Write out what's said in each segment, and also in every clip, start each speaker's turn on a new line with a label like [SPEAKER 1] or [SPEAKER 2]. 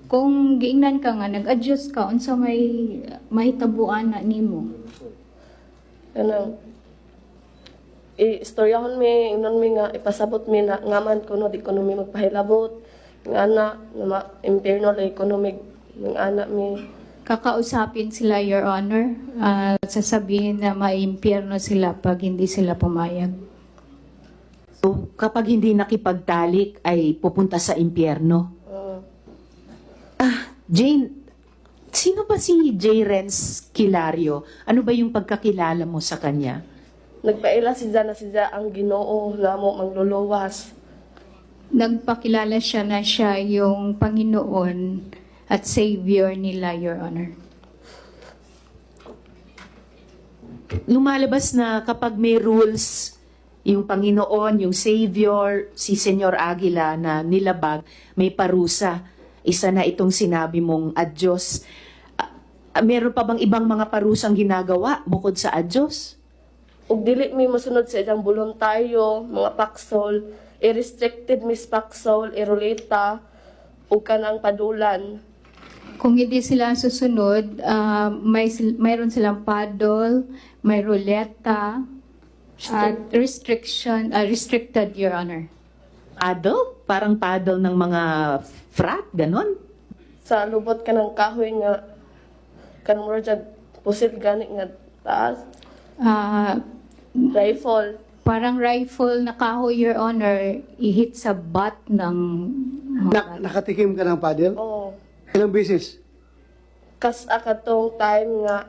[SPEAKER 1] Kung giingnan ka nga, nag-adjust ka, unsa may mahitabuan na nimo.
[SPEAKER 2] Kanang istoryahon mi, inon mi nga, ipasabot mi na ngaman kuno, di kuno mi magpahilabot. Nga na impierno la economic, ng anak mi.
[SPEAKER 1] Kakausapin sila, Your Honor, sasabihin na maimpyerno sila pag hindi sila pumayag.
[SPEAKER 3] So, kapag hindi nakipagtalik ay pupunta sa impyerno. Jane, sino ba si J. Renz Kilario? Ano ba yung pagkakilala mo sa kanya?
[SPEAKER 2] Nagpaila na siya ang Ginoo nga mo mangluluwas.
[SPEAKER 1] Nagpakilala siya na siya yung Panginoon at Savior nila, Your Honor.
[SPEAKER 3] Lumalabas na kapag may rules, yung Panginoon, yung Savior, si Senyor Aguila na nilabag, may parusa. Isa na itong sinabi mong adyos. Meron pa bang ibang mga parusang ginagawa bukod sa adyos?
[SPEAKER 2] Ug dili mi mosunod sa ilang voluntaryo, mga paksol, i-restricted mis paksol, iruleta, ug kanang padulan.
[SPEAKER 1] Kung hindi sila susunod, mayroon silang paddle, may ruleta, at restricted, Your Honor.
[SPEAKER 3] Paddle? Parang paddle ng mga frat, ganon?
[SPEAKER 2] Sa lubot ka ng kahoy nga, kanang mura dyan, pusit gani nga taas,
[SPEAKER 1] Ah,
[SPEAKER 2] rifle.
[SPEAKER 1] parang rifle na kahoy, Your Honor, ihit sa butt ng
[SPEAKER 4] Nakatikim ka ng paddle?
[SPEAKER 2] Oo.
[SPEAKER 4] Ilang beses?
[SPEAKER 2] Kas akatong time nga,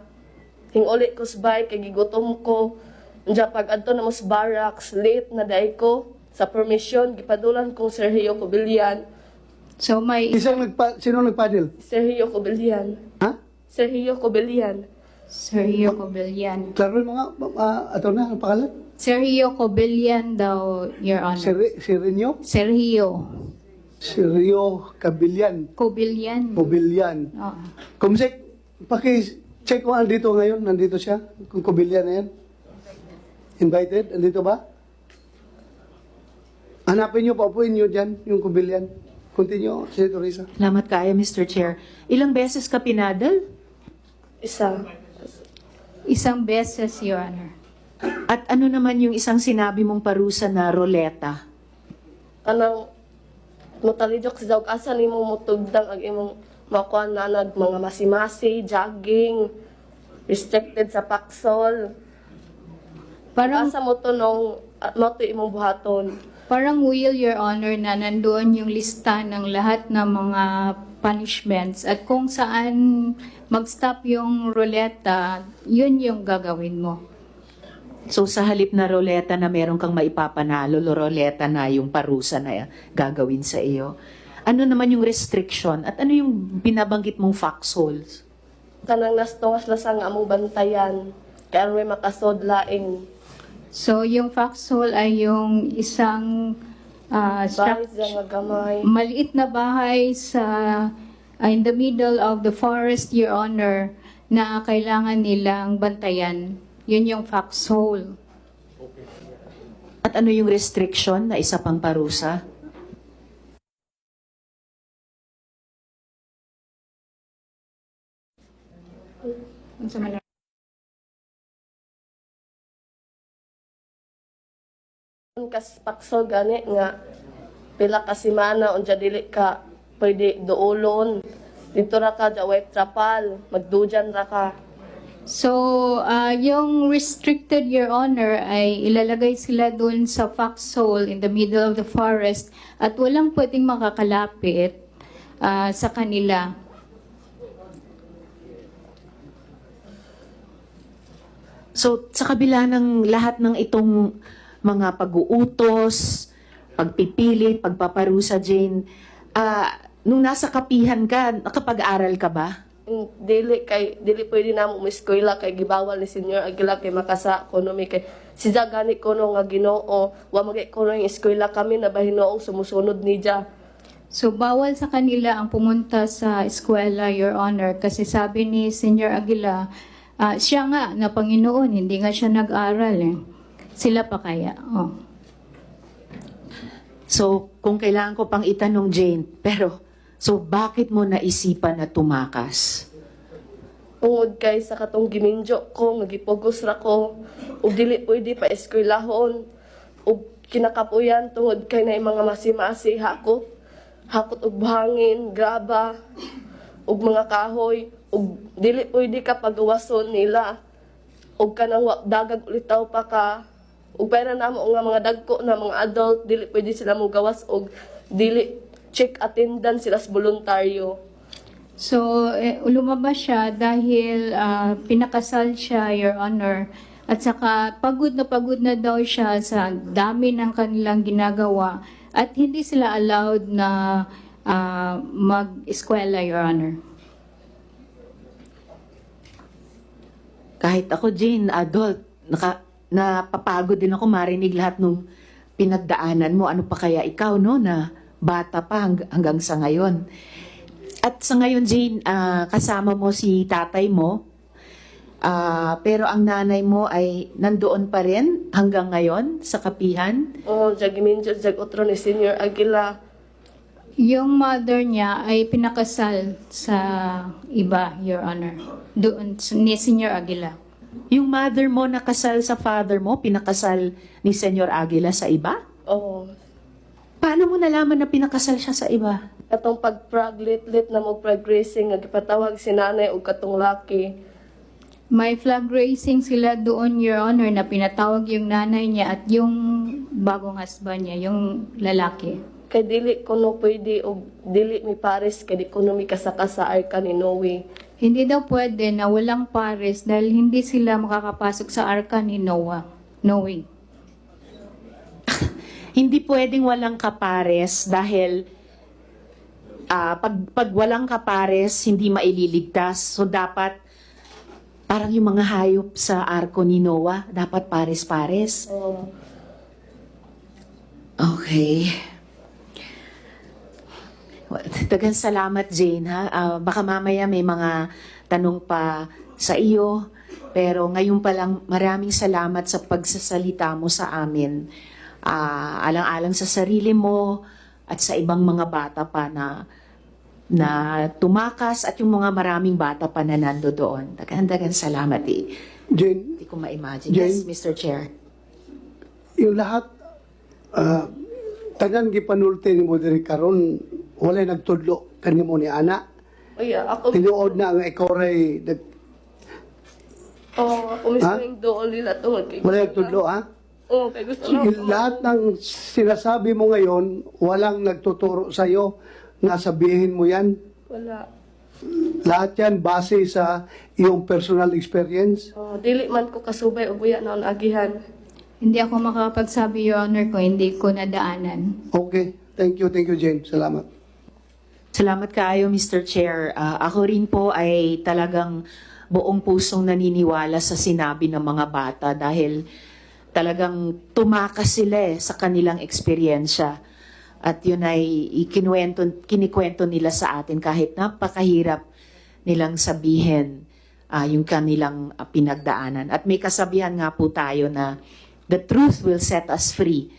[SPEAKER 2] hinguli ko sa bike, kay gigutom ko. Diya pag adto na mos barracks, late na day ko. Sa permission, gipadulan kong Sergio Cobillan.
[SPEAKER 1] So may
[SPEAKER 4] Sino nagpaddle?
[SPEAKER 2] Sergio Cobillan.
[SPEAKER 4] Ha?
[SPEAKER 2] Sergio Cobillan.
[SPEAKER 1] Sergio Cobillan.
[SPEAKER 4] Klaro mga, ato na, ang pangalan?
[SPEAKER 1] Sergio Cobillan daw, Your Honor.
[SPEAKER 4] Sirenyo?
[SPEAKER 1] Sergio
[SPEAKER 4] Sirio Cabillan.
[SPEAKER 1] Cobillan.
[SPEAKER 4] Cobillan.
[SPEAKER 1] Oo.
[SPEAKER 4] Kumsik, paki-check ko andito ngayon. Nandito siya. Kung Cobillan na yan. Invited? Andito ba? Hanapin niyo, paupuin niyo dyan, yung Cobillan. Continue, Senator Risa.
[SPEAKER 3] Salamat kaya, Mr. Chair. Ilang beses ka pinadal?
[SPEAKER 2] Isa.
[SPEAKER 1] Isang beses, Your Honor.
[SPEAKER 3] At ano naman yung isang sinabi mong parusa na roleta?
[SPEAKER 2] Kanang mutalidok sa dawg asa nimo mutugdang ang imong makuan na nag mga masimasi, jogging, restricted sa paksol.
[SPEAKER 1] Parang
[SPEAKER 2] Asa mo to nung mo to imong buhaton.
[SPEAKER 1] Parang will, Your Honor, na nandoon yung lista ng lahat ng mga punishments at kung saan mag-stop yung ruleta, yun yung gagawin mo.
[SPEAKER 3] So sa halip na roleta na meron kang maipapanalo, roleta na yung parusa na gagawin sa iyo. Ano naman yung restriction at ano yung binabanggit mong foxholes?
[SPEAKER 2] Kanang nastongas lasang among bantayan. Kaya may makasod laing
[SPEAKER 1] So, yung foxhole ay yung isang
[SPEAKER 2] bahay
[SPEAKER 1] structure,
[SPEAKER 2] nga gamay.
[SPEAKER 1] maliit na bahay sa in the middle of the forest, Your Honor, na kailangan nilang bantayan. Yun yung foxhole.
[SPEAKER 3] At ano yung restriction na isa pang parusa?
[SPEAKER 2] Kas paksol gani nga pila ka semana unja dili ka pwede duolon. Dito ra ka way trapal, magdujan ra ka.
[SPEAKER 1] So, yung restricted, Your Honor, ay ilalagay sila dun sa foxhole in the middle of the forest at walang pwedeng makakalapit sa kanila.
[SPEAKER 3] So sa kabila ng lahat ng itong mga pag-uutos, pagpipilit, pagpaparusa, Jane, nung nasa kapihan ka, nakapag-aral ka ba?
[SPEAKER 2] Dili pwede na mo eskwela kay gibawal ni Senyor Aguila kay makasa ekonomi kay si gani kuno nga Ginoo wa magay kuno yung eskwela kami na bahinoong sumusunod ni Dia.
[SPEAKER 1] So, bawal sa kanila ang pumunta sa eskwela, Your Honor, kasi sabi ni Senyor Aguila, siya nga na Panginoon, hindi nga siya nag-aral eh. Sila pa kaya? Oh.
[SPEAKER 3] So kung kailangan ko pang itanong, Jane, pero So bakit mo naisipan na tumakas?
[SPEAKER 2] Tungod kay sa katong giminjo ko, nagipugos ra ko, ug dili pwede pa eskwelahon, ug kinakapuyan tungod kay na mga masimasi hakot, hakot og buhangin, graba, ug mga kahoy, ug dili pwede ka pagawason nila, ug kanang dagag ulitaw pa ka, ug pera namo nga mga dagko na mga adult, dili pwede sila mo gawas, ug dili check attendance sila sa voluntaryo.
[SPEAKER 1] So, lumabas siya dahil pinakasal siya, Your Honor. At saka pagod na daw siya sa dami ng kanilang ginagawa at hindi sila allowed na mag-eskwela, Your Honor.
[SPEAKER 3] Kahit ako, Jane, adult, napapagod din ako marinig lahat nung pinagdaanan mo. Ano pa kaya ikaw, no, na bata pa hanggang sa ngayon. At sa ngayon, Jane, kasama mo si tatay mo, pero ang nanay mo ay nandoon pa rin hanggang ngayon sa kapihan.
[SPEAKER 2] Giminjo, otro ni Senior Aguila.
[SPEAKER 1] Yung mother niya ay pinakasal sa iba, Your Honor. Doon, ni Senior Aguila.
[SPEAKER 3] Yung mother mo nakasal sa father mo, pinakasal ni Senyor Aguila sa iba?
[SPEAKER 2] Oo.
[SPEAKER 3] Paano mo nalaman na pinakasal siya sa iba?
[SPEAKER 2] Katong pag-prag-lit na mo prag-racing, nagpatawag si nanay o katong laki.
[SPEAKER 1] May flag raising sila doon, Your Honor, na pinatawag yung nanay niya at yung bagong husband niya, yung lalaki.
[SPEAKER 2] Kay dili ko no pwede o dili mi pares, kay di ko no mi kasaka sa arka ni Noe.
[SPEAKER 1] Hindi daw pwede na walang pares dahil hindi sila makakapasok sa arka ni Noah. Noe.
[SPEAKER 3] Hindi pwedeng walang kapares dahil pag walang kapares, hindi maililigtas. So dapat, parang yung mga hayop sa arko ni Noah, dapat pares-pares. Okay. Dagang salamat, Jane, ha? Baka mamaya may mga tanong pa sa iyo, pero ngayon pa lang maraming salamat sa pagsasalita mo sa amin. Alang-alang sa sarili mo at sa ibang mga bata pa na tumakas at yung mga maraming bata pa na nando doon. Dagan salamat eh.
[SPEAKER 4] Jane,
[SPEAKER 3] Hindi ko ma-imagine.
[SPEAKER 4] Jane?
[SPEAKER 3] Yes, Mr. Chair.
[SPEAKER 4] yung lahat, tanan gipanulti ni mo diri karon walay nagtudlo kanimo ni ana.
[SPEAKER 2] Ako
[SPEAKER 4] Tinuod na ang ikoray
[SPEAKER 2] ako mismo
[SPEAKER 4] Ha?
[SPEAKER 2] yung doon nila tungod kay
[SPEAKER 4] walay nagtudlo ha.
[SPEAKER 2] Oo, kay gusto na
[SPEAKER 4] Yung lahat ng sinasabi mo ngayon, walang nagtuturo sa iyo na sabihin mo yan.
[SPEAKER 2] wala.
[SPEAKER 4] Lahat yan base sa iyong personal experience.
[SPEAKER 2] Dili man ko kasubay og buya noon agihan.
[SPEAKER 1] Hindi ako makakapagsabi, Your Honor, kung hindi ko nadaanan.
[SPEAKER 4] Okay. Thank you, Jane. Salamat.
[SPEAKER 3] Salamat kaayo, Mr. Chair. Ako rin po ay talagang buong pusong naniniwala sa sinabi ng mga bata dahil talagang tumakas sila sa kanilang eksperyensya. At yun ay kinikwento nila sa atin kahit napakahirap nilang sabihin yung kanilang pinagdaanan. At may kasabihan nga po tayo na the truth will set us free.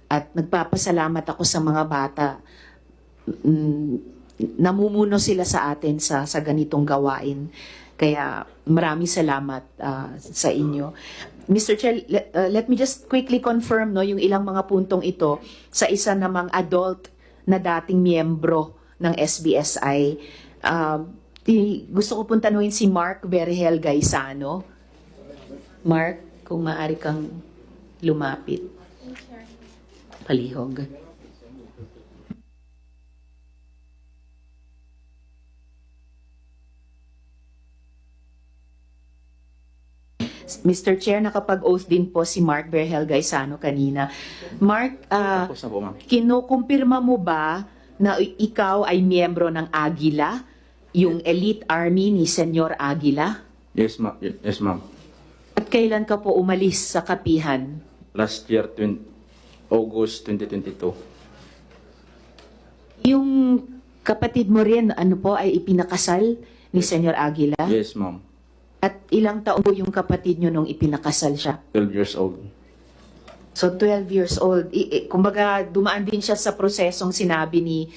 [SPEAKER 3] At nagpapasalamat ako sa mga bata. Namumuno sila sa atin sa ganitong gawain. Kaya maraming salamat sa inyo. Mr. Chair, let me just quickly confirm yung ilang mga puntong ito sa isa namang adult na dating miyembro ng SBSI. Gusto ko pong tanungin si Mark Berhel Gaisano. Mark, kung maaari kang lumapit. Palihog. Mr. Chair, nakapag-oath din po si Mark Berhel Gaisano kanina. Mark,
[SPEAKER 5] Tapos na po, ma'am.
[SPEAKER 3] kinukumpirma mo ba na ikaw ay miyembro ng Agila, yung elite army ni Senyor Aguila?
[SPEAKER 5] Yes, ma'am. Yes, ma'am.
[SPEAKER 3] At kailan ka po umalis sa kapihan?
[SPEAKER 5] Last year, August 2022.
[SPEAKER 3] Yung kapatid mo rin, ay ipinakasal ni Senyor Aguila?
[SPEAKER 5] Yes, ma'am.
[SPEAKER 3] At ilang taon po yung kapatid nyo nung ipinakasal siya?
[SPEAKER 5] 12 years old.
[SPEAKER 3] So 12 years old. Kumbaga, dumaan din siya sa prosesong sinabi ni